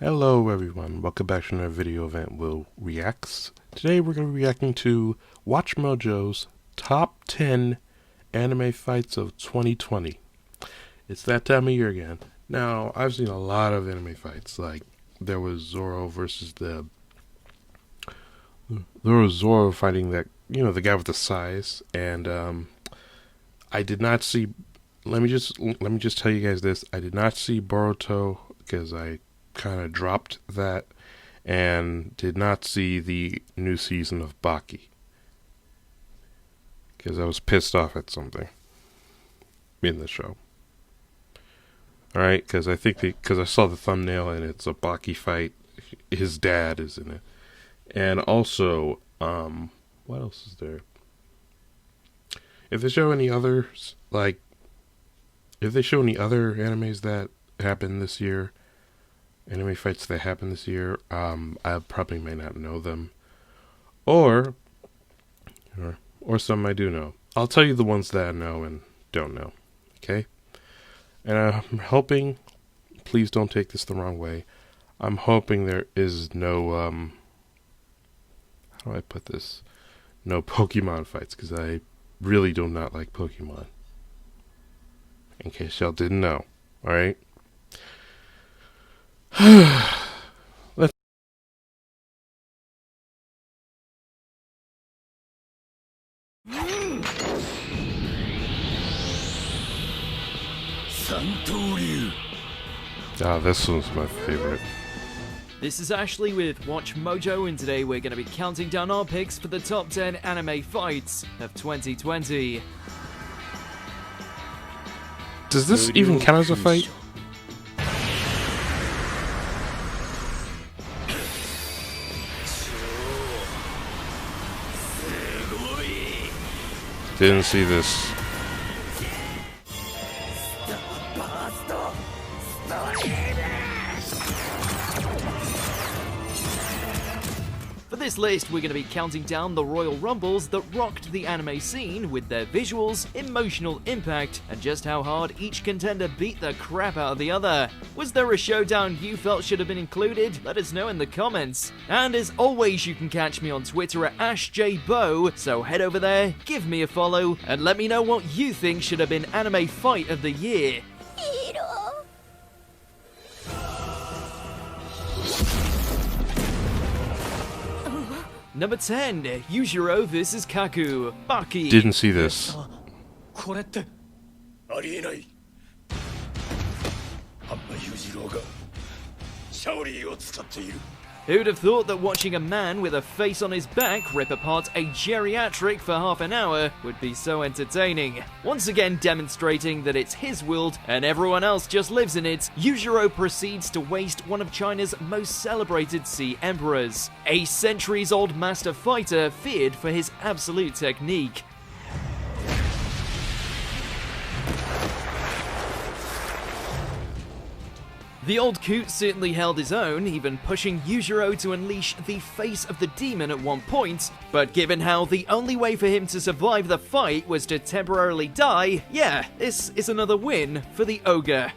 Hello everyone, welcome back to another video event Will Reacts. Today we're going to be reacting to Watch Mojo's Top 10 Anime Fights of 2020. It's that time of year again. Now, I've seen a lot of anime fights, like there was Zorro versus There was Zorro fighting that, the guy with the size, and I did not see, let me just tell you guys this, I did not see Boruto because I kind of dropped that and did not see the new season of Baki because I was pissed off at something in the show. Alright, because I saw the thumbnail and it's a Baki fight. His dad is in it. And also, what else is there? If they show any others, if they show any other animes that happened this year, anime fights that happened this year, I probably may not know them, or some I do know. I'll tell you the ones that I know and don't know, okay? And I'm hoping, please don't take this the wrong way, I'm hoping there is no, how do I put this? No Pokemon fights, because I really do not like Pokemon. In case y'all didn't know, alright? Let's this one's my favorite. This is Ashley with Watch Mojo, and today we're going to be counting down our picks for the top 10 anime fights of 2020. Does this even count as a fight? Didn't see this. For this list, we're going to be counting down the Royal Rumbles that rocked the anime scene with their visuals, emotional impact, and just how hard each contender beat the crap out of the other. Was there a showdown you felt should have been included? Let us know in the comments. And as always, you can catch me on Twitter at AshJBo, so head over there, give me a follow, and let me know what you think should have been Anime Fight of the Year. Number 10, Yujiro vs. Kaku, Baki. Didn't see this. Who'd have thought that watching a man with a face on his back rip apart a geriatric for half an hour would be so entertaining? Once again demonstrating that it's his world and everyone else just lives in it, Yujiro proceeds to waste one of China's most celebrated sea emperors, a centuries-old master fighter feared for his absolute technique. The old coot certainly held his own, even pushing Yujiro to unleash the face of the demon at one point, but given how the only way for him to survive the fight was to temporarily die, yeah, this is another win for the ogre.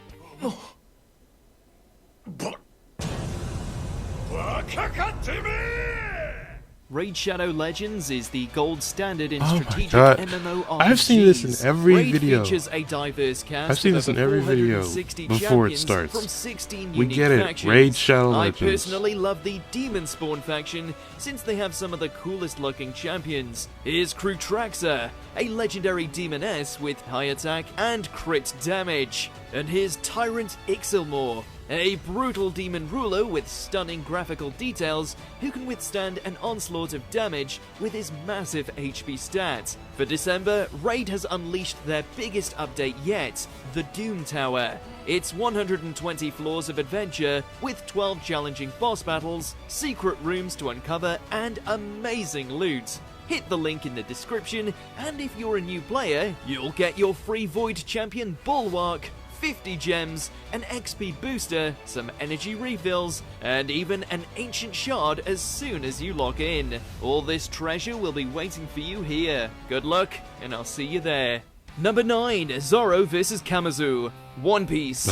Raid Shadow Legends is the gold standard in strategic MMORPGs. I've seen this in every video. Features a diverse cast. I've seen this in every video before it starts. From 16 we unique get it. Factions. Raid Shadow Legends. I personally love the Demon Spawn faction since they have some of the coolest looking champions. Here's Krutraxa, a legendary demoness with high attack and crit damage. And here's Tyrant Ixilmore, a brutal demon ruler with stunning graphical details who can withstand an onslaught of damage with his massive HP stats. For December, Raid has unleashed their biggest update yet, the Doom Tower. It's 120 floors of adventure with 12 challenging boss battles, secret rooms to uncover, and amazing loot. Hit the link in the description, and if you're a new player, you'll get your free Void Champion Bulwark, 50 gems, an XP booster, some energy refills, and even an ancient shard as soon as you log in. All this treasure will be waiting for you here. Good luck, and I'll see you there. Number 9, Zorro vs. Kamazu, One Piece.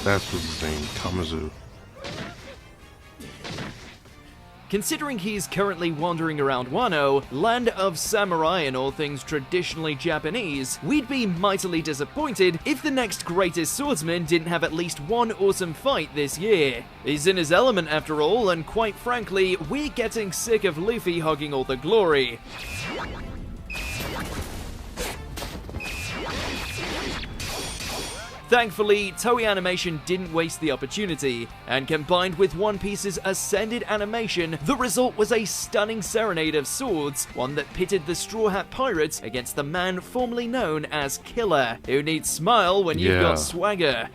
That's what's his name, Kamazu. Considering he's currently wandering around Wano, land of samurai and all things traditionally Japanese, we'd be mightily disappointed if the next greatest swordsman didn't have at least one awesome fight this year. He's in his element after all, and quite frankly, we're getting sick of Luffy hogging all the glory. Thankfully, Toei Animation didn't waste the opportunity, and combined with One Piece's ascended animation, the result was a stunning serenade of swords, one that pitted the Straw Hat Pirates against the man formerly known as Killer, who needs smile when you've got swagger.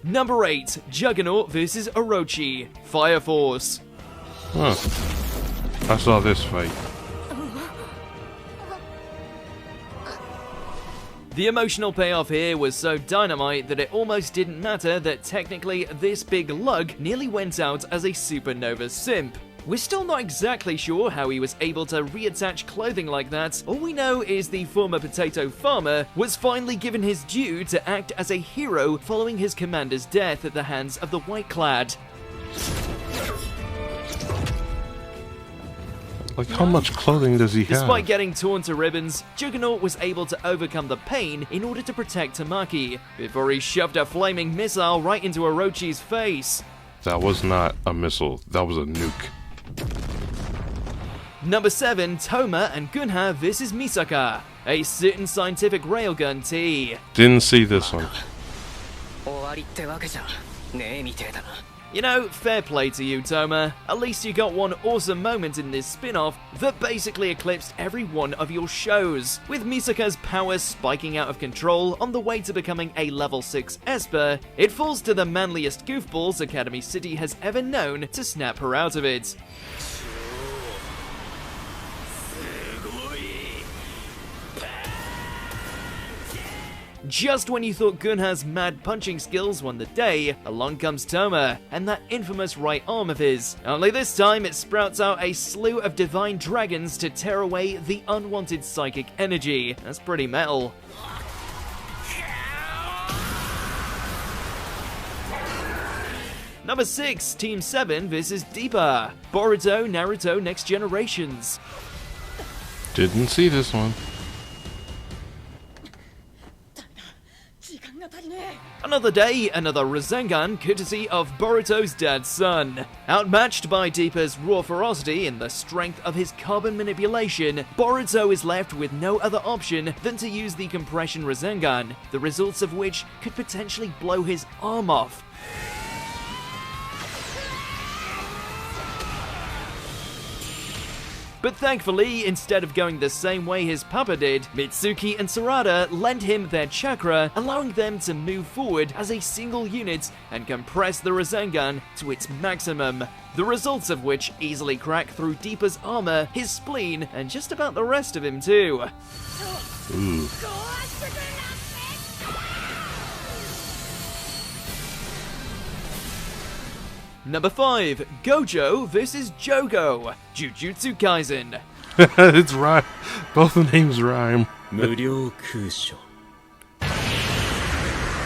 Number 8, Juggernaut vs Orochi, Fire Force. Huh. I saw this fight. The emotional payoff here was so dynamite that it almost didn't matter that technically this big lug nearly went out as a supernova simp. We're still not exactly sure how he was able to reattach clothing like that. All we know is the former potato farmer was finally given his due to act as a hero following his commander's death at the hands of the White Clad. Like, how much clothing does he have? Despite getting torn to ribbons, Juggernaut was able to overcome the pain in order to protect Tamaki, before he shoved a flaming missile right into Orochi's face. That was not a missile, that was a nuke. Number 7, Toma and Gunha vs Misaka, a certain scientific railgun tee. Didn't see this one. You know, fair play to you, Toma. At least you got one awesome moment in this spin-off that basically eclipsed every one of your shows. With Misaka's power spiking out of control on the way to becoming a level 6 Esper, it falls to the manliest goofballs Academy City has ever known to snap her out of it. Just when you thought Gunha's mad punching skills won the day, along comes Toma, and that infamous right arm of his. Only this time it sprouts out a slew of divine dragons to tear away the unwanted psychic energy. That's pretty metal. Number 6, Team 7 vs Deepa, Boruto, Naruto, Next Generations. Didn't see this one. Another day, another Rasengan courtesy of Boruto's dad's son. Outmatched by Deepa's raw ferocity and the strength of his carbon manipulation, Boruto is left with no other option than to use the compression Rasengan, the results of which could potentially blow his arm off. But thankfully, instead of going the same way his papa did, Mitsuki and Sarada lend him their chakra, allowing them to move forward as a single unit and compress the Rasengan to its maximum. The results of which easily crack through Deepa's armor, his spleen, and just about the rest of him too. Ooh. Number 5, Gojo vs Jogo, Jujutsu Kaisen. It's right. Both the names rhyme.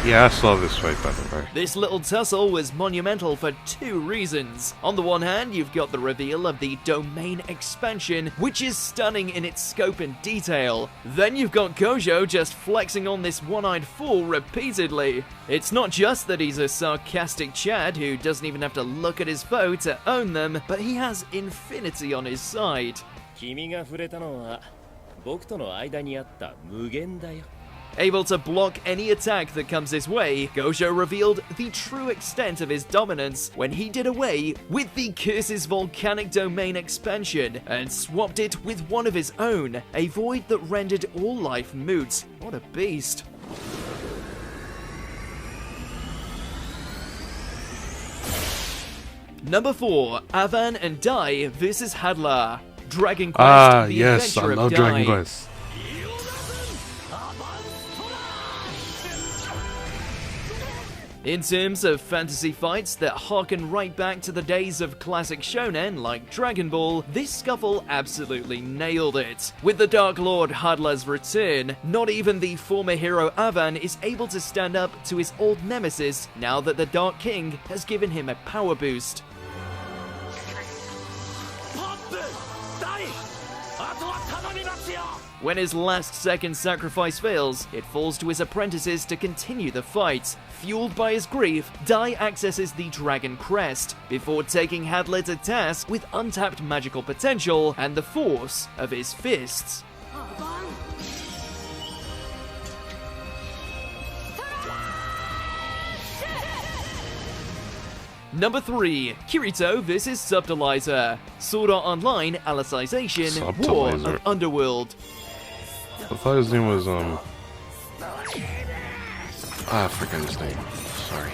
Yeah, I saw this fight, by the way. This little tussle was monumental for two reasons. On the one hand, you've got the reveal of the domain expansion, which is stunning in its scope and detail. Then you've got Gojo just flexing on this one-eyed fool repeatedly. It's not just that he's a sarcastic Chad who doesn't even have to look at his foe to own them, but he has infinity on his side. Able to block any attack that comes his way, Gojo revealed the true extent of his dominance when he did away with the Curse's volcanic domain expansion and swapped it with one of his own, a void that rendered all life moot. What a beast. Number 4, Avan and Dai vs Hadlar, Dragon Quest: The yes, Adventure I of love Dai. Dragon Quest. In terms of fantasy fights that harken right back to the days of classic shonen like Dragon Ball, this scuffle absolutely nailed it. With the Dark Lord Hadla's return, not even the former hero Avan is able to stand up to his old nemesis now that the Dark King has given him a power boost. When his last-second sacrifice fails, it falls to his apprentices to continue the fight. Fueled by his grief, Dai accesses the Dragon Crest, before taking Hadla to task with untapped magical potential and the force of his fists. Number 3, Kirito vs. Subtilizer. Sword Art Online Alicization War of Underworld. I thought his name was, I forgot his name. Sorry.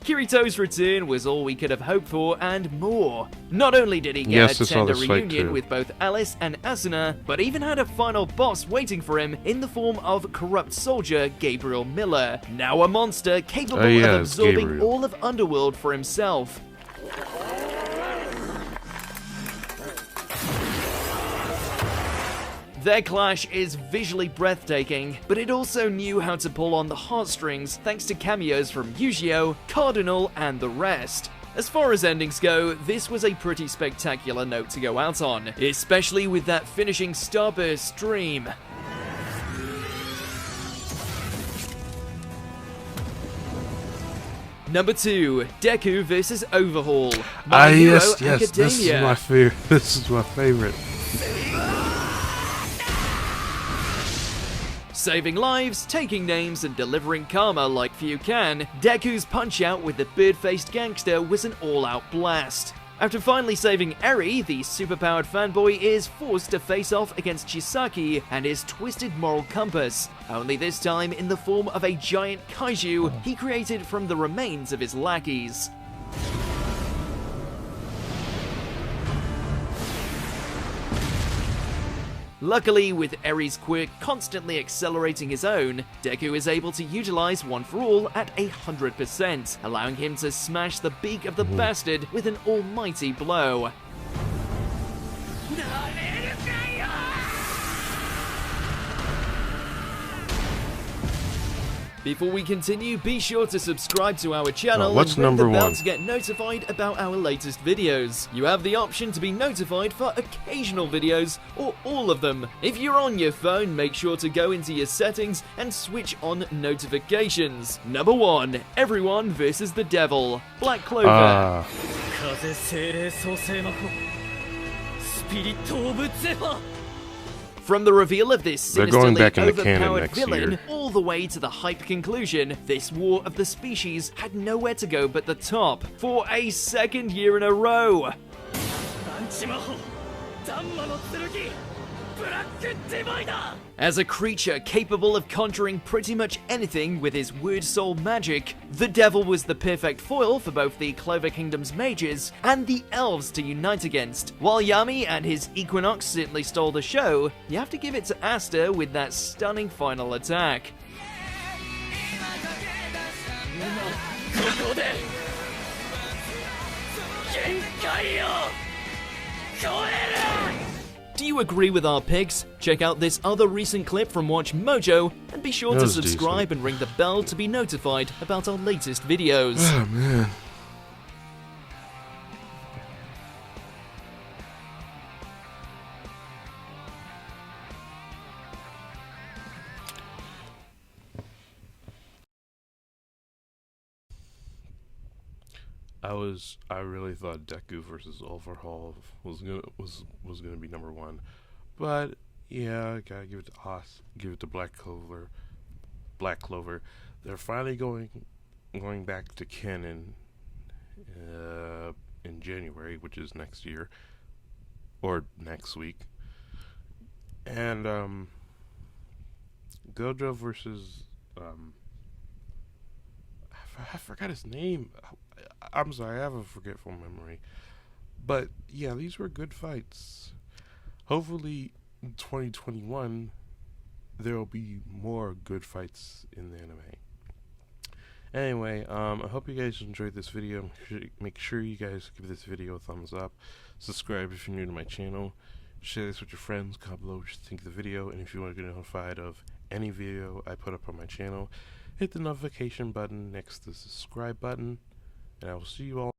Kirito's return was all we could have hoped for and more. Not only did he get a tender reunion with both Alice and Asuna, but even had a final boss waiting for him in the form of corrupt soldier Gabriel Miller, now a monster capable of absorbing all of Underworld for himself. Their clash is visually breathtaking, but it also knew how to pull on the heartstrings thanks to cameos from Yu-Gi-Oh!, Cardinal, and the rest. As far as endings go, this was a pretty spectacular note to go out on, especially with that finishing Starburst stream. Number 2, Deku vs. Overhaul. Yes, this is my favorite. This is my favorite. Saving lives, taking names, and delivering karma like few can, Deku's punch-out with the bird-faced gangster was an all-out blast. After finally saving Eri, the superpowered fanboy is forced to face off against Chisaki and his twisted moral compass, only this time in the form of a giant kaiju he created from the remains of his lackeys. Luckily, with Eri's quirk constantly accelerating his own, Deku is able to utilize One for All at 100%, allowing him to smash the beak of the bastard with an almighty blow. Before we continue, be sure to subscribe to our channel and ring the bell to get notified about our latest videos. You have the option to be notified for occasional videos or all of them. If you're on your phone, make sure to go into your settings and switch on notifications. Number 1, Everyone vs. the Devil. Black Clover. From the reveal of this sinisterly overpowered villain all the way to the hype conclusion, this War of the Species had nowhere to go but the top for a second year in a row. As a creature capable of conjuring pretty much anything with his word soul magic, the Devil was the perfect foil for both the Clover Kingdom's mages and the elves to unite against. While Yami and his Equinox certainly stole the show, you have to give it to Asta with that stunning final attack. Do you agree with our picks? Check out this other recent clip from Watch Mojo, and be sure to subscribe and ring the bell to be notified about our latest videos. Oh, man. I really thought Deku versus Overhaul was gonna be number 1, but yeah, I gotta give it to Us, give it to Black Clover. They're finally going back to canon in January, which is next year or next week, and Gojo versus I forgot his name. I'm sorry, I have a forgetful memory. But yeah, these were good fights. Hopefully in 2021 there will be more good fights in the anime. Anyway, I hope you guys enjoyed this video. Make sure you guys give this video a thumbs up. Subscribe if you're new to my channel. Share this with your friends. Comment below what you think of the video. And if you want to get notified of any video I put up on my channel, hit the notification button next to the subscribe button. And I will see you all